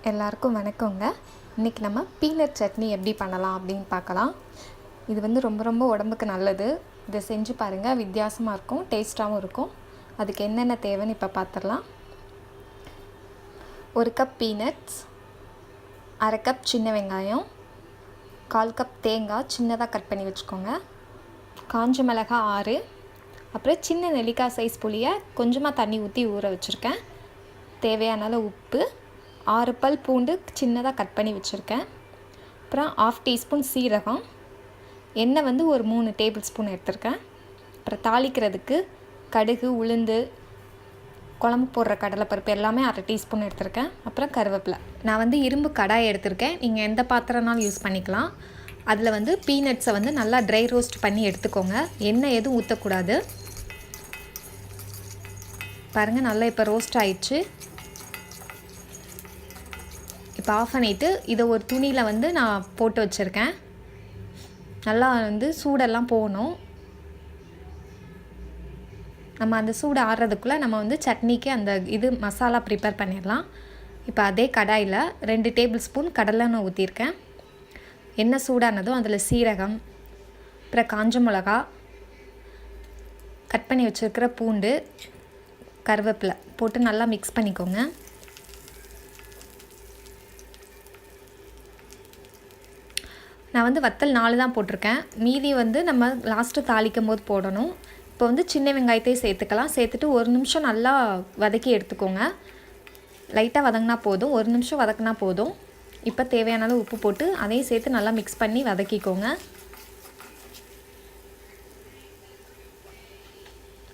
எல்லாருக்கும் வணக்கங்க. இன்றைக்கி நம்ம பீனட் சட்னி எப்படி பண்ணலாம் அப்படின்னு பார்க்கலாம். இது வந்து ரொம்ப ரொம்ப உடம்புக்கு நல்லது. இதை செஞ்சு பாருங்கள், வித்தியாசமாக இருக்கும், டேஸ்ட்டாகவும் இருக்கும். அதுக்கு என்னென்ன தேவைன்னு இப்போ பார்த்துடலாம். 1 கப் பீனட்ஸ், 1/2 கப் சின்ன வெங்காயம், 1/4 கப் தேங்காய் சின்னதாக கட் பண்ணி வச்சுக்கோங்க, காஞ்ச மிளகாய் 6, அப்புறம் சின்ன நெல்லிக்காய் சைஸ் புளியை கொஞ்சமாக தண்ணி ஊற்றி ஊற வச்சுருக்கேன், தேவையான அளவு உப்பு, 6 பல் பூண்டு சின்னதாக கட் பண்ணி வச்சுருக்கேன், அப்புறம் 1/2 டீஸ்பூன் சீரகம், எண்ணெய் வந்து ஒரு 3 டேபிள் ஸ்பூன் எடுத்திருக்கேன், அப்புறம் தாளிக்கிறதுக்கு கடுகு, உளுந்து, குழம்பு போடுற கடலைப்பருப்பு எல்லாமே 1/2 டீஸ்பூன் எடுத்திருக்கேன், அப்புறம் கருவேப்பிலை. நான் வந்து இரும்பு கடாய் எடுத்திருக்கேன், நீங்கள் எந்த பாத்திரம்னாலும் யூஸ் பண்ணிக்கலாம். அதில் வந்து பீனட்ஸை வந்து நல்லா ட்ரை ரோஸ்ட் பண்ணி எடுத்துக்கோங்க, எண்ணெய் எதுவும் ஊற்றக்கூடாது. பாருங்கள், நல்லா இப்போ ரோஸ்ட் ஆயிடுச்சு. இப்போ ஆஃப் பண்ணிவிட்டு இதை ஒரு துணியில் வந்து நான் போட்டு வச்சுருக்கேன். நல்லா வந்து சூடெல்லாம் போகணும். நம்ம அந்த சூடு ஆறுறதுக்குள்ளே நம்ம வந்து சட்னிக்கு அந்த மசாலா ப்ரிப்பேர் பண்ணிடலாம். இப்போ அதே கடாயில் 2 டேபிள் ஸ்பூன் கடலெண்ணெய் ஊற்றிருக்கேன். எண்ணெய் சூடானதும் அதில் சீரகம், அப்புறம் காஞ்ச மிளகா, கட் பண்ணி வச்சுருக்கிற பூண்டு, கருவேப்பிலை போட்டு நல்லா மிக்ஸ் பண்ணிக்கோங்க. நான் வந்து வத்தல் 4 தான் போட்டிருக்கேன், மீதி வந்து நம்ம லாஸ்ட்டு தாளிக்கும் போது போடணும். இப்போ வந்து சின்ன வெங்காயத்தையும் சேர்த்துக்கலாம். சேர்த்துட்டு 1 நிமிஷம் நல்லா வதக்கி எடுத்துக்கோங்க. லைட்டாக வதங்கினா போதும், 1 நிமிஷம் வதக்கினா போதும். இப்போ தேவையான அளவு உப்பு போட்டு அதையும் சேர்த்து நல்லா மிக்ஸ் பண்ணி வதக்கிக்கோங்க.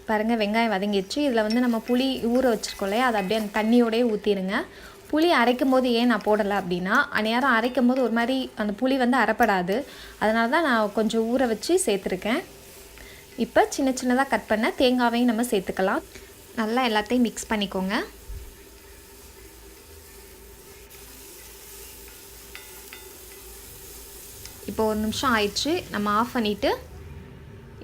பாருங்கள், வெங்காயம் வதங்கிடுச்சு. இதில் வந்து நம்ம புளி ஊற வச்சுருக்கோம் இல்லையா, அதை அப்படியே அந்த தண்ணியோடய ஊற்றிடுங்க. புளி அரைக்கும் போது ஏன் நான் போடலை அப்படின்னா, அந்நேரம் அரைக்கும் போது ஒரு மாதிரி அந்த புளி வந்து அரைப்படாது, அதனால தான் நான் கொஞ்சம் ஊற வச்சு சேர்த்துருக்கேன். இப்போ சின்ன சின்னதாக கட் பண்ண தேங்காவையும் நம்ம சேர்த்துக்கலாம். நல்லா எல்லாத்தையும் மிக்ஸ் பண்ணிக்கோங்க. இப்போ 1 நிமிஷம் ஆயிடுச்சு, நம்ம ஆஃப் பண்ணிவிட்டு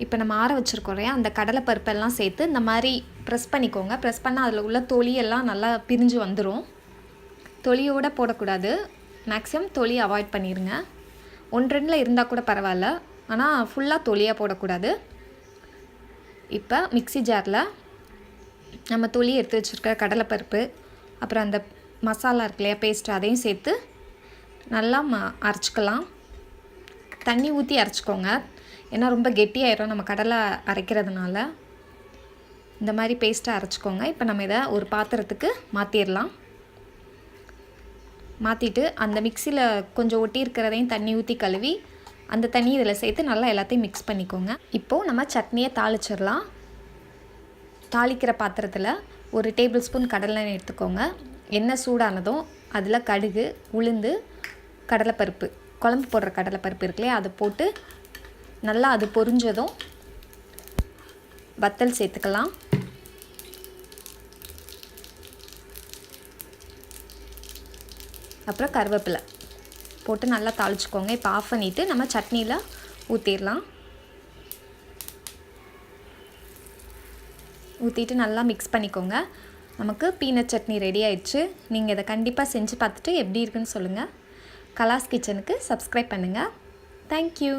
இப்போ நம்ம ஆற வச்சுருக்கோம் இல்லையா, அந்த கடலை பருப்பெல்லாம் சேர்த்து இந்த மாதிரி ப்ரெஸ் பண்ணிக்கோங்க. ப்ரெஸ் பண்ணால் அதில் உள்ள தொலியெல்லாம் நல்லா பிரிஞ்சு வந்துடும். தொலியோடு போடக்கூடாது, மேக்ஸிமம் தொலி அவாய்ட் பண்ணிடுங்க. 1-2 இருந்தால் கூட பரவாயில்ல, ஆனால் ஃபுல்லாக தொலியாக போடக்கூடாது. இப்போ மிக்ஸி ஜாரில் நம்ம தொலி எடுத்து வச்சுருக்க கடலைப்பருப்பு, அப்புறம் அந்த மசாலா இருக்கு இல்லையா பேஸ்ட்டு, அதையும் சேர்த்து நல்லா அரைச்சிக்கலாம். தண்ணி ஊற்றி அரைச்சிக்கோங்க, ஏன்னா ரொம்ப கெட்டியாயிரும் நம்ம கடலை அரைக்கிறதுனால. இந்த மாதிரி பேஸ்ட்டை அரைச்சிக்கோங்க. இப்போ நம்ம இதை ஒரு பாத்திரத்துக்கு மாற்றிடலாம். மாற்றிட்டு அந்த மிக்சியில் கொஞ்சம் ஒட்டி இருக்கிறதையும் தண்ணி ஊற்றி கழுவி அந்த தண்ணி இதில் சேர்த்து நல்லா எல்லாத்தையும் மிக்ஸ் பண்ணிக்கோங்க. இப்போது நம்ம சட்னியை தாளிச்சிடலாம். தாளிக்கிற பாத்திரத்தில் 1 டேபிள் ஸ்பூன் கடலெண்ணெய் எடுத்துக்கோங்க. எண்ணெய் சூடானதும் அதில் கடுகு, உளுந்து, கடலைப்பருப்பு, குழம்பு போடுற கடலைப்பருப்பு இருக்குல்லையா, அதை போட்டு நல்லா அது பொரிஞ்சதும் வத்தல் சேர்த்துக்கலாம். அப்புறம் கருவேப்பிலை போட்டு நல்லா தாளிச்சுக்கோங்க. இப்போ ஆஃப் பண்ணிவிட்டு நம்ம சட்னியில் ஊற்றிடலாம். ஊற்றிட்டு நல்லா மிக்ஸ் பண்ணிக்கோங்க. நமக்கு பீனட் சட்னி ரெடி ஆயிடுச்சு. நீங்கள் இதை கண்டிப்பாக செஞ்சு பார்த்துட்டு எப்படி இருக்குன்னு சொல்லுங்கள். கலாஸ் கிச்சனுக்கு சப்ஸ்கிரைப் பண்ணுங்கள். தேங்க்யூ.